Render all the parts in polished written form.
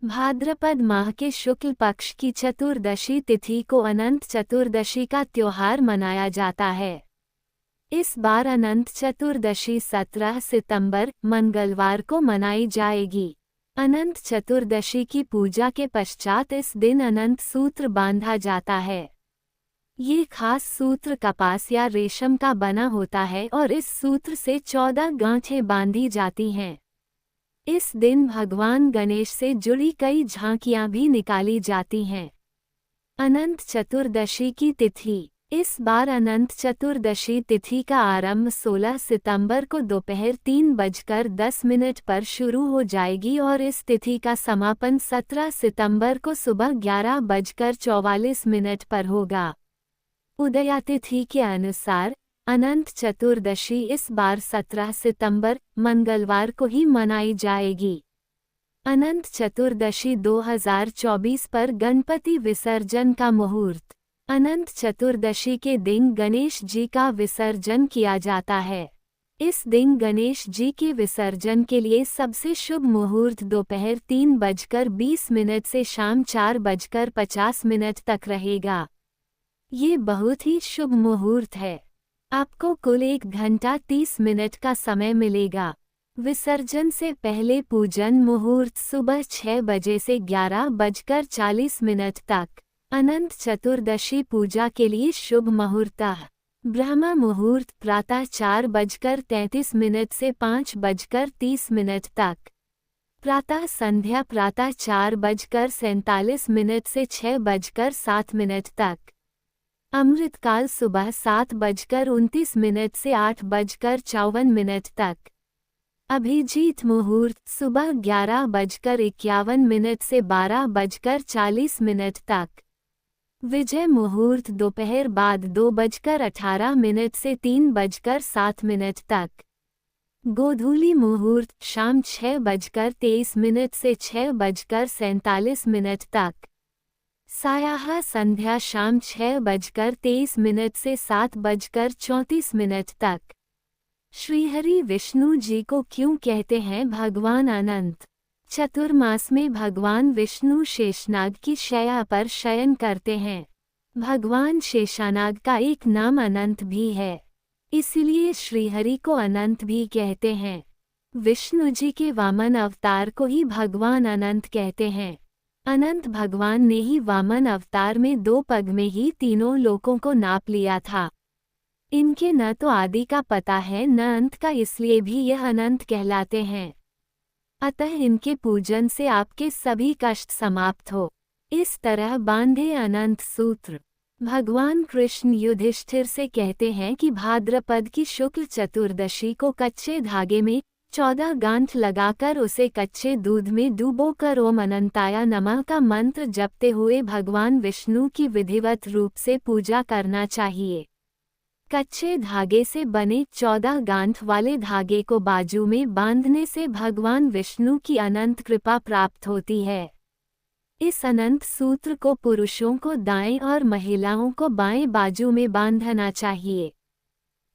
भाद्रपद माह के शुक्ल पक्ष की चतुर्दशी तिथि को अनंत चतुर्दशी का त्योहार मनाया जाता है। इस बार अनंत चतुर्दशी 17 सितंबर मंगलवार को मनाई जाएगी। अनंत चतुर्दशी की पूजा के पश्चात इस दिन अनंत सूत्र बांधा जाता है। ये खास सूत्र कपास या रेशम का बना होता है और इस सूत्र से 14 गांठें बांधी जाती हैं। इस दिन भगवान गणेश से जुड़ी कई झांकियां भी निकाली जाती हैं। अनंत चतुर्दशी की तिथि। इस बार अनंत चतुर्दशी तिथि का आरंभ 16 सितंबर को दोपहर 3:10 पर शुरू हो जाएगी और इस तिथि का समापन 17 सितंबर को सुबह 11:44 पर होगा। उदयातिथि के अनुसार अनंत चतुर्दशी इस बार 17 सितंबर मंगलवार को ही मनाई जाएगी। अनंत चतुर्दशी 2024 पर गणपति विसर्जन का मुहूर्त। अनंत चतुर्दशी के दिन गणेश जी का विसर्जन किया जाता है। इस दिन गणेश जी के विसर्जन के लिए सबसे शुभ मुहूर्त दोपहर 3:20 से शाम 4:50 तक रहेगा। ये बहुत ही शुभ मुहूर्त है। आपको कुल 1 घंटा 30 मिनट का समय मिलेगा। विसर्जन से पहले पूजन मुहूर्त सुबह 6 बजे से 11:40 तक। अनंत चतुर्दशी पूजा के लिए शुभ मुहूर्त। ब्रह्म मुहूर्त प्रातः 4:33 से 5:30 तक। प्रातः संध्या प्रातः 4:47 से 6:07 तक। अमृतकाल सुबह 7:29 से 8:54 तक। अभिजीत मुहूर्त सुबह 11:51 से 12:40 तक। विजय मुहूर्त दोपहर बाद 2:18 से 3:07 तक। गोधूली मुहूर्त शाम 6:23 से 6:47 तक। सायाह संध्या शाम 6:23 से 7:34 तक। श्रीहरि विष्णु जी को क्यों कहते हैं भगवान अनंत? चतुर्मास में भगवान विष्णु शेषनाग की शैया पर शयन करते हैं। भगवान शेषानाग का एक नाम अनंत भी है, इसलिए श्रीहरि को अनंत भी कहते हैं। विष्णु जी के वामन अवतार को ही भगवान अनंत कहते हैं। अनंत भगवान ने ही वामन अवतार में 2 पग में ही तीनों लोकों को नाप लिया था। इनके न तो आदि का पता है न अंत का, इसलिए भी यह अनंत कहलाते हैं। अतः इनके पूजन से आपके सभी कष्ट समाप्त हो। इस तरह बांधे अनंत सूत्र। भगवान कृष्ण युधिष्ठिर से कहते हैं कि भाद्रपद की शुक्ल चतुर्दशी को कच्चे धागे में 14 गांठ लगाकर उसे कच्चे दूध में डूबोकर ओम अनंताय नमः का मंत्र जपते हुए भगवान विष्णु की विधिवत रूप से पूजा करना चाहिए। कच्चे धागे से बने 14 गांठ वाले धागे को बाजू में बांधने से भगवान विष्णु की अनंत कृपा प्राप्त होती है। इस अनंत सूत्र को पुरुषों को दाएं और महिलाओं को बाएं बाजू में बांधना चाहिए।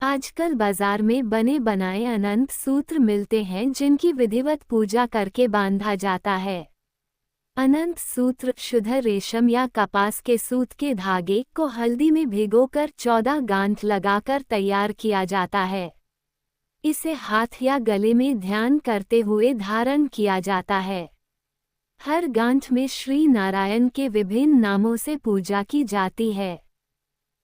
आजकल बाजार में बने बनाए अनंत सूत्र मिलते हैं जिनकी विधिवत पूजा करके बांधा जाता है। अनंत सूत्र शुद्ध रेशम या कपास के सूत के धागे को हल्दी में भिगोकर 14 गांठ लगाकर तैयार किया जाता है। इसे हाथ या गले में ध्यान करते हुए धारण किया जाता है। हर गांठ में श्री नारायण के विभिन्न नामों से पूजा की जाती है।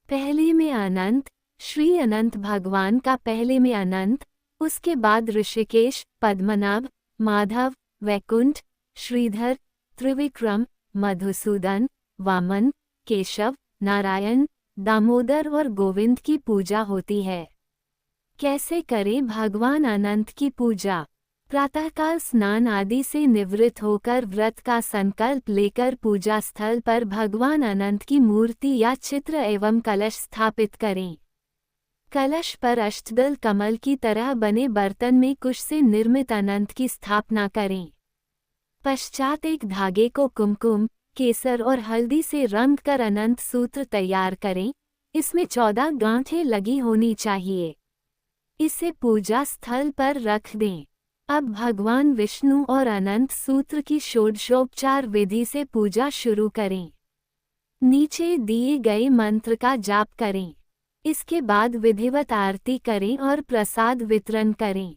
पहले में अनंत, श्री अनंत भगवान का पहले में अनंत, उसके बाद ऋषिकेश, पद्मनाभ, माधव, वैकुंठ, श्रीधर, त्रिविक्रम, मधुसूदन, वामन, केशव, नारायण, दामोदर और गोविंद की पूजा होती है। कैसे करें भगवान अनंत की पूजा? प्रातःकाल स्नान आदि से निवृत्त होकर व्रत का संकल्प लेकर पूजा स्थल पर भगवान अनंत की मूर्ति या चित्र एवं कलश स्थापित करें। कलश पर अष्टदल कमल की तरह बने बर्तन में कुश से निर्मित अनंत की स्थापना करें। पश्चात एक धागे को कुमकुम, केसर और हल्दी से रंग कर अनंत सूत्र तैयार करें। इसमें 14 गांठें लगी होनी चाहिए। इसे पूजा स्थल पर रख दें। अब भगवान विष्णु और अनंत सूत्र की षोडशोपचार विधि से पूजा शुरू करें। नीचे दिए गए मंत्र का जाप करें। इसके बाद विधिवत आरती करें और प्रसाद वितरण करें।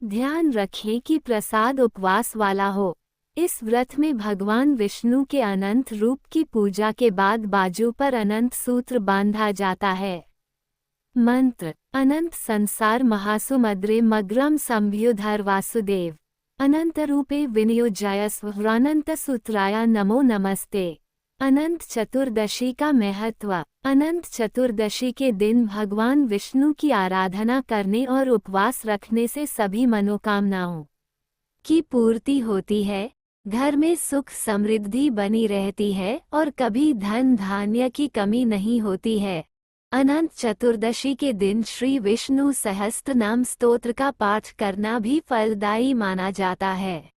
ध्यान रखें कि प्रसाद उपवास वाला हो। इस व्रत में भगवान विष्णु के अनंत रूप की पूजा के बाद बाजू पर अनंत सूत्र बांधा जाता है। मंत्र: अनंत संसार महासुमद्रे मग्रम संभ्युधर वासुदेव अनंत रूपे विनियोज्याय स्वरानंत सूत्राय नमो नमस्ते। अनंत चतुर्दशी का महत्व। अनंत चतुर्दशी के दिन भगवान विष्णु की आराधना करने और उपवास रखने से सभी मनोकामनाओं की पूर्ति होती है, घर में सुख समृद्धि बनी रहती है और कभी धन धान्य की कमी नहीं होती है। अनंत चतुर्दशी के दिन श्री विष्णु सहस्त्र नाम स्तोत्र का पाठ करना भी फलदायी माना जाता है।